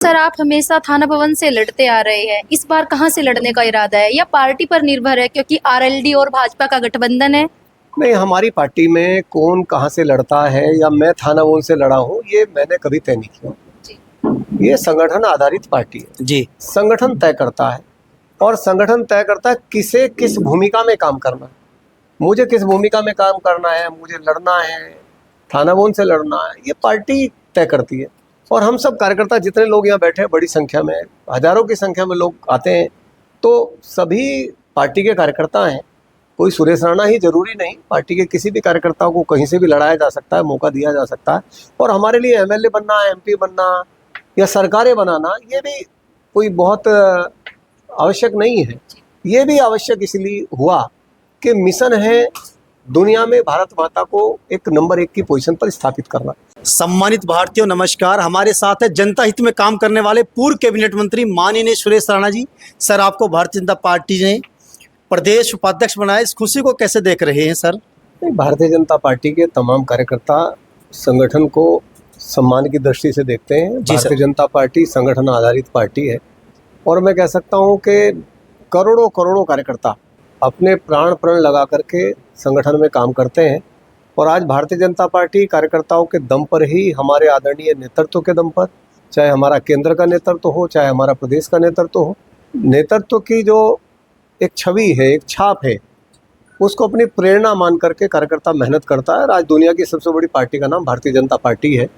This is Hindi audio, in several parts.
सर, आप हमेशा थाना भवन से लड़ते आ रहे हैं, इस बार कहां से लड़ने का इरादा है या पार्टी पर निर्भर है क्योंकि आरएलडी और भाजपा का गठबंधन है? नहीं, हमारी पार्टी में कौन कहाँ से लड़ता है या मैं थाना भवन से लड़ा हूँ, ये मैंने कभी तय नहीं किया जी। ये संगठन आधारित पार्टी है जी। संगठन तय करता है और संगठन तय करता है किसे किस भूमिका में काम करना है। मुझे किस भूमिका में काम करना है, मुझे लड़ना है, थाना भवन से लड़ना है, ये पार्टी तय करती है। और हम सब कार्यकर्ता जितने लोग यहाँ बैठे हैं, बड़ी संख्या में, हजारों की संख्या में लोग आते हैं, तो सभी पार्टी के कार्यकर्ता हैं। कोई सुरेश राणा ही जरूरी नहीं, पार्टी के किसी भी कार्यकर्ताओं को कहीं से भी लड़ाया जा सकता है, मौका दिया जा सकता है। और हमारे लिए एमएलए बनना, एमपी बनना या सरकारें बनाना, ये भी कोई बहुत आवश्यक नहीं है। ये भी आवश्यक इसलिए हुआ कि मिशन है दुनिया में भारत माता को एक नंबर 1 की पोजीशन पर स्थापित करना। सम्मानित भारतीयों, नमस्कार। हमारे साथ है जनता हित में काम करने वाले पूर्व कैबिनेट मंत्री माननीय सुरेश राणा जी। सर, आपको भारतीय जनता पार्टी ने प्रदेश उपाध्यक्ष बनाया, इस खुशी को कैसे देख रहे हैं सर? भारतीय जनता पार्टी के तमाम कार्यकर्ता संगठन को सम्मान की दृष्टि से देखते हैं। भारतीय जनता पार्टी संगठन आधारित पार्टी है और मैं कह सकता हूं कि करोड़ों करोड़ों कार्यकर्ता अपने प्राण प्रण लगा करके संगठन में काम करते हैं। और आज भारतीय जनता पार्टी कार्यकर्ताओं के दम पर ही, हमारे आदरणीय नेतृत्व के दम पर, चाहे हमारा केंद्र का नेतृत्व हो, चाहे हमारा प्रदेश का नेतृत्व हो, नेतृत्व की जो एक छवि है, एक छाप है, उसको अपनी प्रेरणा मान करके कार्यकर्ता मेहनत करता है। और आज दुनिया की सबसे बड़ी पार्टी का नाम भारतीय जनता पार्टी है।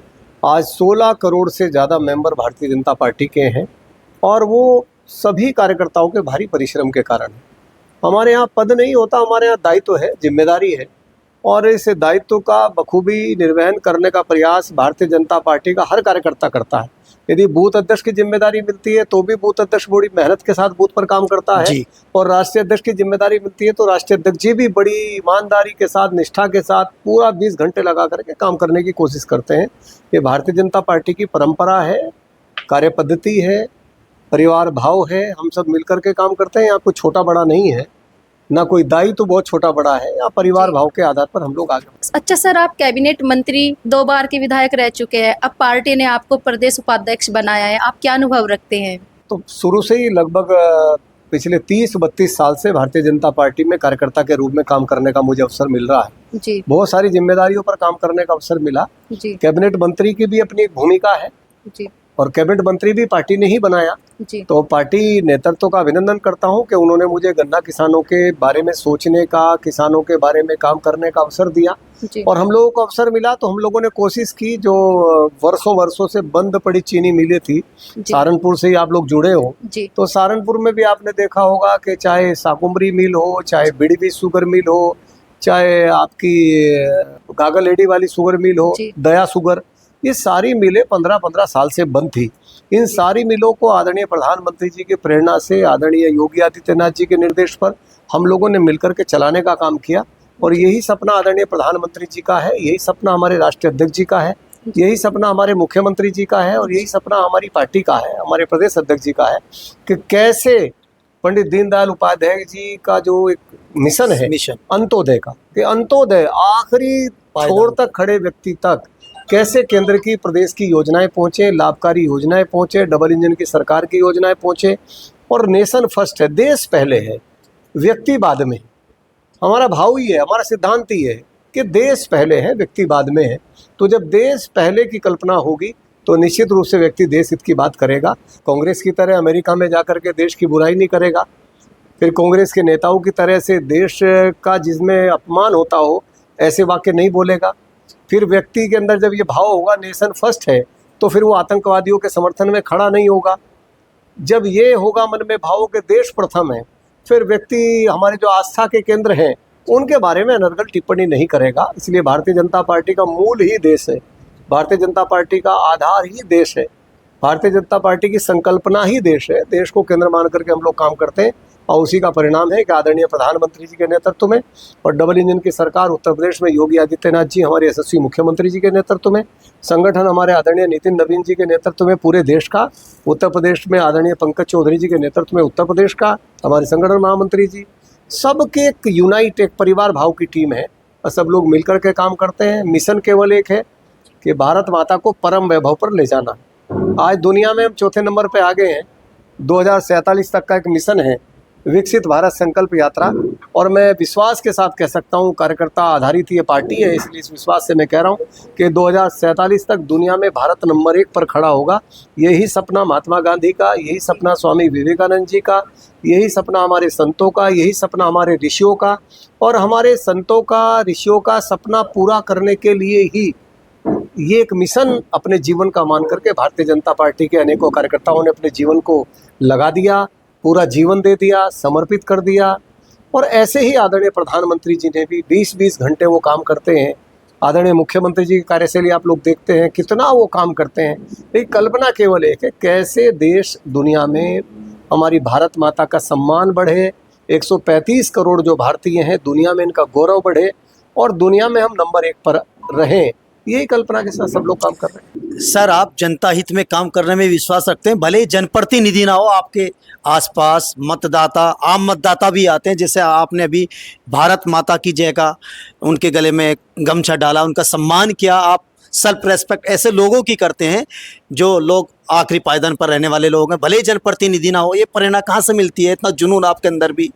आज 16 करोड़ से ज़्यादा मेंबर भारतीय जनता पार्टी के हैं और वो सभी कार्यकर्ताओं के भारी परिश्रम के कारण है। हमारे यहाँ पद नहीं होता, हमारे यहाँ दायित्व है, जिम्मेदारी है और इस दायित्व का बखूबी निर्वहन करने का प्रयास भारतीय जनता पार्टी का हर कार्यकर्ता करता है। यदि बूथ अध्यक्ष की जिम्मेदारी मिलती है तो भी बूथ अध्यक्ष बड़ी मेहनत के साथ बूथ पर काम करता है और राष्ट्रीय अध्यक्ष की जिम्मेदारी मिलती है तो राष्ट्रीय अध्यक्ष जी भी बड़ी ईमानदारी के साथ, निष्ठा के साथ पूरा 20 घंटे लगा करके काम करने की कोशिश करते हैं। ये भारतीय जनता पार्टी की परंपरा है, कार्य पद्धति है, परिवार भाव है। हम सब मिलकर के काम करते हैं। यहाँ कोई छोटा बड़ा नहीं है, ना कोई दायित्व तो बहुत छोटा बड़ा है, या परिवार भाव के आधार पर हम लोग आगे। अच्छा सर, आप कैबिनेट मंत्री 2 बार के विधायक रह चुके हैं, अब पार्टी ने आपको प्रदेश उपाध्यक्ष बनाया है, आप क्या अनुभव रखते हैं? तो शुरू से ही लगभग पिछले 30-32 साल से भारतीय जनता पार्टी में कार्यकर्ता के रूप में काम करने का मुझे अवसर मिल रहा है जी। बहुत सारी जिम्मेदारियों पर काम करने का अवसर मिला जी। कैबिनेट मंत्री की भी अपनी एक भूमिका है जी। और कैबिनेट मंत्री भी पार्टी ने ही बनाया जी। तो पार्टी नेतृत्व का अभिनंदन करता हूं कि उन्होंने मुझे गन्ना किसानों के बारे में सोचने का, किसानों के बारे में काम करने का अवसर दिया और हम लोगों को अवसर मिला तो हम लोगों ने कोशिश की। जो वर्षों से बंद पड़ी चीनी मिलें थी, सहारनपुर से ही आप लोग जुड़े हो, तो सहारनपुर में भी आपने देखा होगा कि चाहे साकुम्बरी मिल हो, चाहे बिड़वी शुगर मिल हो, चाहे आपकी गागलेडी वाली शुगर मिल हो, दया शुगर, ये सारी मिलें 15-15 साल से बंद थी। इन सारी मिलों को आदरणीय प्रधानमंत्री जी की प्रेरणा से, आदरणीय योगी आदित्यनाथ जी के निर्देश पर हम लोगों ने मिलकर के चलाने का काम किया और यही सपना आदरणीय प्रधानमंत्री जी का है, यही सपना हमारे राष्ट्रीय अध्यक्ष जी का है, यही सपना हमारे मुख्यमंत्री जी का है और यही सपना हमारी पार्टी का है, हमारे प्रदेश अध्यक्ष जी का है कि कैसे पंडित दीनदयाल उपाध्याय जी का जो एक मिशन है अंत्योदय का, कि अंत्योदय आखिरी छोर तक खड़े व्यक्ति तक कैसे केंद्र की, प्रदेश की योजनाएं पहुंचे, लाभकारी योजनाएं पहुंचे, डबल इंजन की सरकार की योजनाएं पहुंचे। और नेशन फर्स्ट है, देश पहले है, व्यक्ति बाद में। हमारा भाव ही है, हमारा सिद्धांत ही है कि देश पहले है, व्यक्ति बाद में है। तो जब देश पहले की कल्पना होगी तो निश्चित रूप से व्यक्ति देश हित की बात करेगा। कांग्रेस की तरह अमेरिका में जाकर के देश की बुराई नहीं करेगा, फिर कांग्रेस के नेताओं की तरह से देश का जिसमें अपमान होता हो ऐसे वाक्य नहीं बोलेगा। फिर व्यक्ति के अंदर जब ये भाव होगा नेशन फर्स्ट है तो फिर वो आतंकवादियों के समर्थन में खड़ा नहीं होगा। जब ये होगा मन में भाव के देश प्रथम है, फिर व्यक्ति हमारे जो आस्था के केंद्र हैं उनके बारे में अनर्गल टिप्पणी नहीं करेगा। इसलिए भारतीय जनता पार्टी का मूल ही देश है, भारतीय जनता पार्टी का आधार ही देश है, भारतीय जनता पार्टी की संकल्पना ही देश है। देश को केंद्र मान करके हम लोग काम करते हैं और उसी का परिणाम है कि आदरणीय प्रधानमंत्री जी के नेतृत्व में और डबल इंजन की सरकार उत्तर प्रदेश में योगी आदित्यनाथ जी, हमारे यशस्वी मुख्यमंत्री जी के नेतृत्व में, संगठन हमारे आदरणीय नितिन नवीन जी के नेतृत्व में पूरे देश का, उत्तर प्रदेश में आदरणीय पंकज चौधरी जी के नेतृत्व में उत्तर प्रदेश का, हमारे संगठन महामंत्री जी, सबके एक यूनाइट, एक परिवार भाव की टीम है और सब लोग मिलकर के काम करते हैं। मिशन केवल एक है कि भारत माता को परम वैभव पर ले जाना। आज दुनिया में हम चौथे नंबर पे आ गए हैं। 2047 तक का एक मिशन है, विकसित भारत संकल्प यात्रा। और मैं विश्वास के साथ कह सकता हूँ, कार्यकर्ता आधारित ये पार्टी है, इसलिए इस विश्वास से मैं कह रहा हूँ कि 2047 तक दुनिया में भारत नंबर 1 पर खड़ा होगा। यही सपना महात्मा गांधी का, यही सपना स्वामी विवेकानंद जी का, यही सपना हमारे संतों का, यही सपना हमारे ऋषियों का। और हमारे संतों का, ऋषियों का सपना पूरा करने के लिए ही ये एक मिशन अपने जीवन का मान करके भारतीय जनता पार्टी के अनेकों कार्यकर्ताओं ने अपने जीवन को लगा दिया, पूरा जीवन दे दिया, समर्पित कर दिया। और ऐसे ही आदरणीय प्रधानमंत्री जी ने भी 20-20 घंटे वो काम करते हैं। आदरणीय मुख्यमंत्री जी की कार्यशैली आप लोग देखते हैं, कितना वो काम करते हैं। लेकिन कल्पना केवल एक है, कैसे देश दुनिया में हमारी भारत माता का सम्मान बढ़े, 135 करोड़ जो भारतीय हैं दुनिया में इनका गौरव बढ़े और दुनिया में हम नंबर 1 पर रहें। यही कल्पना के साथ सब लोग काम कर रहे हैं। सर, आप जनता हित में काम करने में विश्वास रखते हैं, भले ही जनप्रतिनिधि ना हो, आपके आसपास मतदाता, आम मतदाता भी आते हैं। जैसे आपने अभी भारत माता की जय का उनके गले में गमछा डाला, उनका सम्मान किया। आप सेल्फ रेस्पेक्ट ऐसे लोगों की करते हैं जो लोग आखिरी पायदान पर रहने वाले लोग हैं, भले ही जनप्रतिनिधि ना हो। ये प्रेरणा कहाँ से मिलती है, इतना जुनून आपके अंदर भी?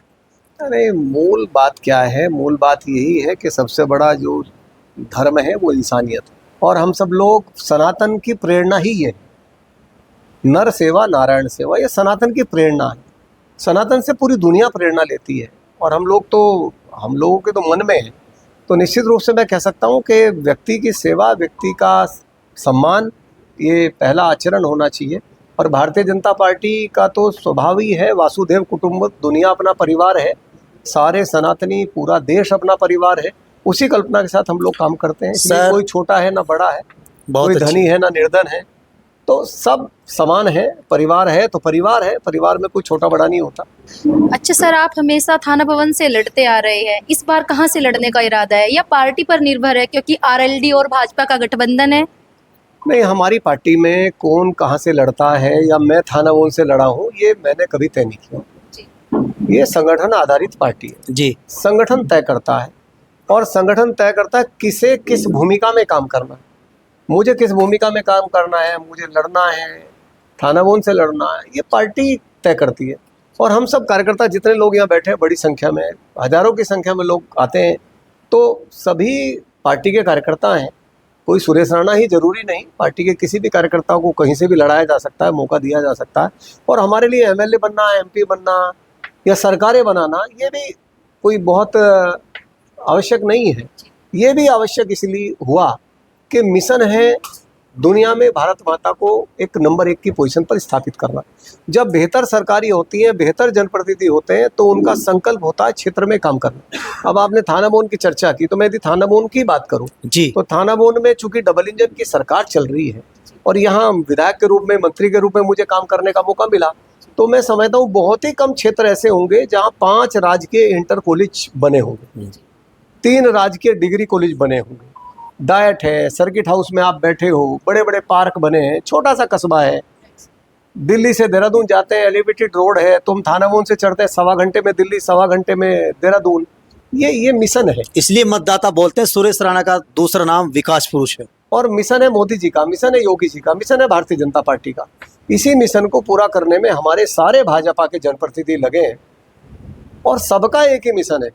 अरे मूल बात क्या है, मूल बात यही है कि सबसे बड़ा जो धर्म है वो इंसानियत है। और हम सब लोग, सनातन की प्रेरणा ही ये है, नर सेवा नारायण सेवा, ये सनातन की प्रेरणा है। सनातन से पूरी दुनिया प्रेरणा लेती है और हम लोगों के तो मन में है। तो निश्चित रूप से मैं कह सकता हूँ कि व्यक्ति की सेवा, व्यक्ति का सम्मान, ये पहला आचरण होना चाहिए। और भारतीय जनता पार्टी का तो स्वभाव ही है, वासुदेव कुटुंब, दुनिया अपना परिवार है, सारे सनातनी, पूरा देश अपना परिवार है। उसी कल्पना के साथ हम लोग काम करते हैं। इसलिए कोई छोटा है ना बड़ा है, कोई धनी है ना निर्धन है, तो सब समान है। परिवार है तो परिवार है, परिवार में कोई छोटा बड़ा नहीं होता। अच्छा सर, आप हमेशा थाना भवन से लड़ते आ रहे हैं, इस बार कहाँ से लड़ने का इरादा है, या पार्टी पर निर्भर है क्योंकि आरएलडी और भाजपा का गठबंधन है? नहीं, हमारी पार्टी में कौन कहाँ से लड़ता है या मैं थाना भवन से लड़ा हूँ, ये मैंने कभी तय नहीं किया। ये संगठन आधारित पार्टी है जी, संगठन तय करता है। और संगठन तय करता है किसे किस भूमिका में काम करना है। मुझे किस भूमिका में काम करना है, मुझे लड़ना है, थाना भवन से लड़ना है, ये पार्टी तय करती है। और हम सब कार्यकर्ता जितने लोग यहाँ बैठे हैं, बड़ी संख्या में, हजारों की संख्या में लोग आते हैं, तो सभी पार्टी के कार्यकर्ता हैं। कोई सुरेश राणा ही जरूरी नहीं, पार्टी के किसी भी कार्यकर्ता को कहीं से भी लड़ाया जा सकता है, मौका दिया जा सकता है। और हमारे लिए एमएलए बनना, एमपी बनना या सरकारें बनाना, ये भी कोई बहुत आवश्यक नहीं है। ये भी आवश्यक इसलिए हुआ कि मिशन है दुनिया में भारत माता को एक नंबर 1 की पोजीशन पर स्थापित करना। जब बेहतर सरकारी होती है, बेहतर जनप्रतिनिधि होते हैं, तो उनका संकल्प होता है क्षेत्र में काम करना। अब आपने थाना भवन की चर्चा की, तो मैं यदि थाना भवन की बात करूं जी, तो थाना भवन में चूंकि डबल इंजन की सरकार चल रही है और यहाँ विधायक के रूप में, मंत्री के रूप में मुझे काम करने का मौका मिला, तो मैं समझता हूँ बहुत ही कम क्षेत्र ऐसे होंगे जहाँ 5 राजकीय इंटर कॉलेज बने होंगे, 3 राजकीय डिग्री कॉलेज बने होंगे, डायट है, सर्किट हाउस में आप बैठे हो, बड़े बड़े पार्क बने हैं, छोटा सा कस्बा है। दिल्ली से देहरादून जाते हैं, एलिवेटेड रोड है, तुम थाना भवन से चढ़ते हैं 1.25 घंटे में दिल्ली, 1.25 घंटे में देहरादून। ये मिशन है। इसलिए मतदाता बोलते हैं सुरेश राणा का दूसरा नाम विकास पुरुष है। और मिशन है मोदी जी का, मिशन है योगी जी का, मिशन है भारतीय जनता पार्टी का। इसी मिशन को पूरा करने में हमारे सारे भाजपा के जनप्रतिनिधि लगे हैं। और सबका एक ही मिशन है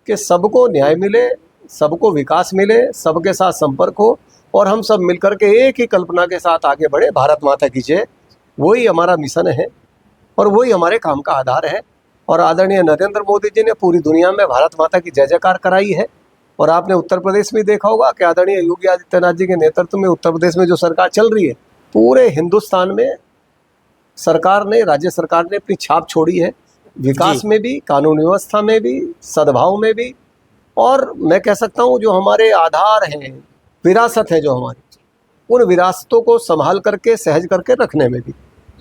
कि सबको न्याय मिले, सबको विकास मिले, सबके साथ संपर्क हो और हम सब मिलकर के एक ही कल्पना के साथ आगे बढ़े, भारत माता की जय। वही हमारा मिशन है और वही हमारे काम का आधार है। और आदरणीय नरेंद्र मोदी जी ने पूरी दुनिया में भारत माता की जय जयकार कराई है। और आपने उत्तर प्रदेश में देखा होगा कि आदरणीय योगी आदित्यनाथ जी के नेतृत्व में उत्तर प्रदेश में जो सरकार चल रही है, पूरे हिंदुस्तान में सरकार ने, राज्य सरकार ने अपनी छाप छोड़ी है, विकास में भी, कानून व्यवस्था में भी, सद्भाव में भी। और मैं कह सकता हूँ जो हमारे आधार हैं, विरासत है जो हमारी, उन विरासतों को संभाल करके, सहज करके रखने में भी।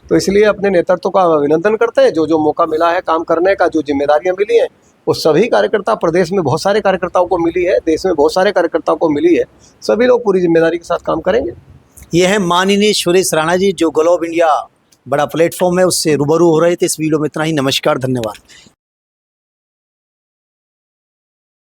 तो इसलिए अपने नेतृत्व का अभिनंदन करते हैं। जो जो मौका मिला है काम करने का, जो जिम्मेदारियां मिली हैं, वो सभी कार्यकर्ता, प्रदेश में बहुत सारे कार्यकर्ताओं को मिली है, देश में बहुत सारे कार्यकर्ताओं को मिली है, सभी लोग पूरी जिम्मेदारी के साथ काम करेंगे। ये है माननीय सुरेश राणा जी, जो ग्लोब इंडिया बड़ा प्लेटफॉर्म है उससे रूबरू हो रहे थे। इस वीडियो में इतना ही। नमस्कार, धन्यवाद।